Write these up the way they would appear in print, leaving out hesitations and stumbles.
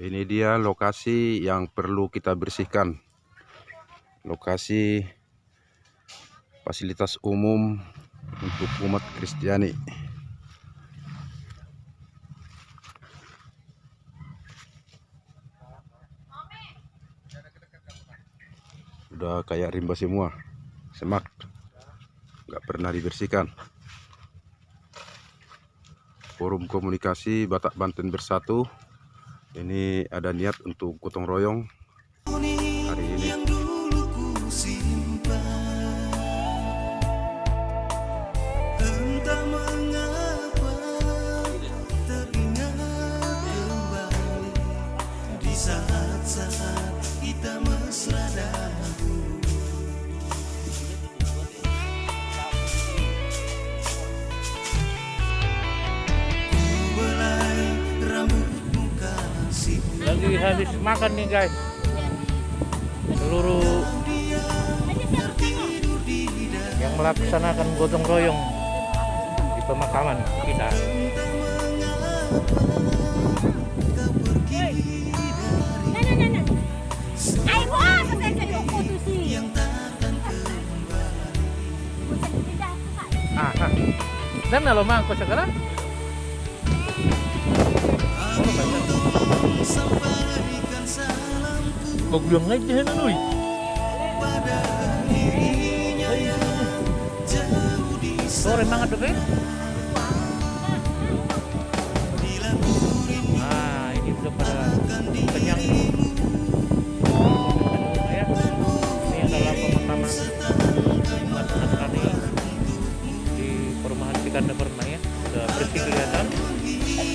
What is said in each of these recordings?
Ini dia lokasi yang perlu kita bersihkan. Lokasi fasilitas umum untuk umat Kristiani. Udah kayak rimba semua, semak, nggak pernah dibersihkan. Forum Komunikasi Batak Banten Bersatu ini ada niat untuk gotong royong hari ini. Lagi habis makan nih guys, seluruh yang melaksanakan gotong royong di pemakaman kita. Dan kalau mangkok sekarang kok bilang aja na nuy. Sore banget tuh kan? Nah ini udah pada kenyang. Ya. Ini adalah pemakaman umat Nasrani di perumahan Cikanda Permai ya. Udah bersih kelihatan.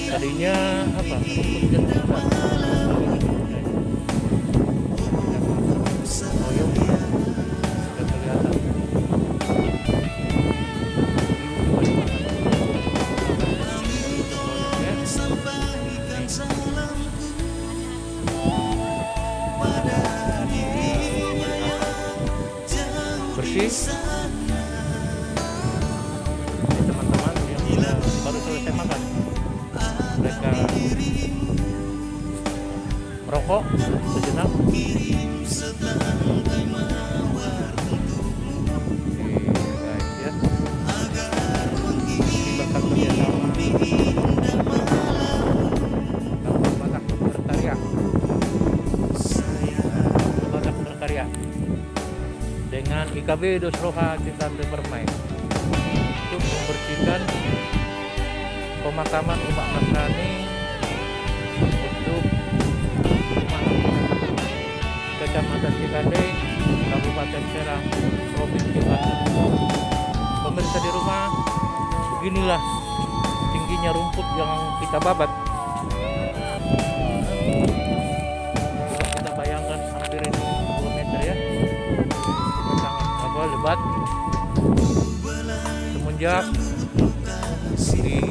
Tadinya apa? Rumput dan rumput. Bersih. Teman-teman yang baru selesai makan, mereka merokok sejenak. Guys ya, berkat kerjasama Batak Berkarya dengan IKB Dosroha Cikanda Permai untuk membersihkan pemakaman umat Nasrani untuk Kecamatan Cikande, Kabupaten Serang, Provinsi Banten. Pemirsa di rumah, beginilah tingginya rumput yang kita babat. Coba kita bayangkan hampir ini 2 meter ya. Sangat lebat. Semenjak di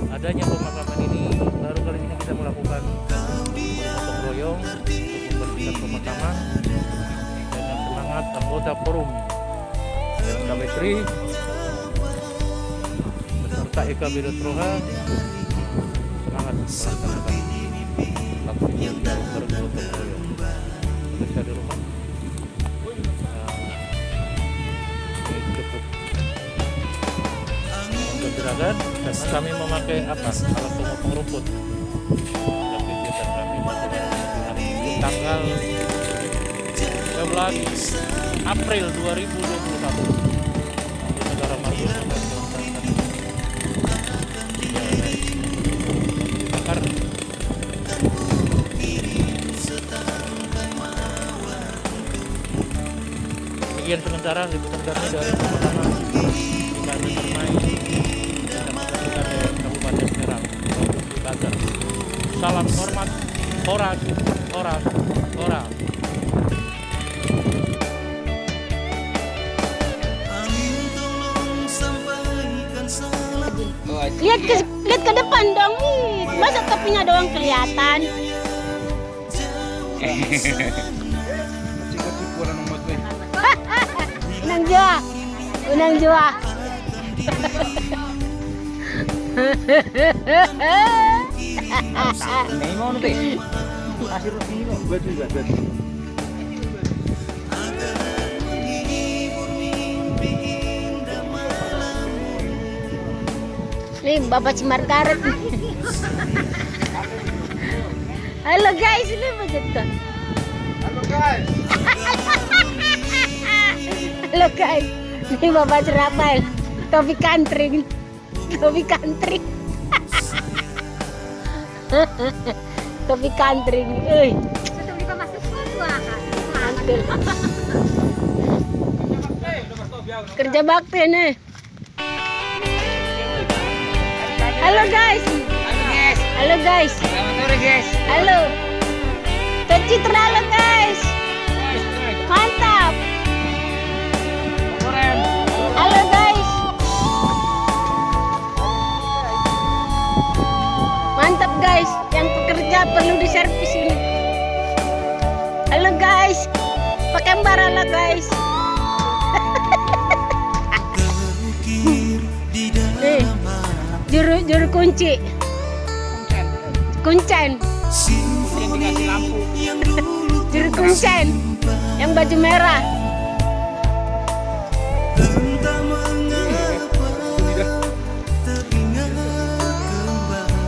adanya pemakaman ini, baru kali ini kita melakukan gotong royong untuk membersihkan pemakaman dengan semangat anggota forum LKB Tri beserta IKB Dosroha semangat melaksanakan aksi sosial bergotong royong. Pemirsa di rumah, ini cukup menggembirakan karena kami memakai alat pemotong rumput dalam kegiatan kami pada hari ini tanggal 13 April 2021 di negara Maroko dibakar. Demikian sementara liputan kami dari pemakaman Cikanda Permai, Kabupaten Serang, Provinsi Banten. Salam hormat, horas, horas, horas. Lihat ke depan dong, masa topinya doang kelihatan. Unang jua. May mo ano Kasih Rufino, gue juga. Nih Bapak Cimar Karet. Halo guys, ini begitu. Halo guys. Halo guys, ini Bapak Cerapel. Topi kantring. Topi kantring. Topi kantring. Mantul. Kerja bakti nih. Halo guys. Halo guys. Selamat sore guys. Halo. Citra halo guys. Mantap. Halo guys. Mantap guys. Yang pekerja perlu diservis ini. Halo guys. Pakai halo guys. Nih. Juru kunci. Kuncen. Juru kuncen yang baju merah.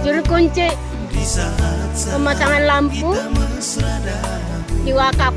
Juru kunci pemasangan lampu di wakaf.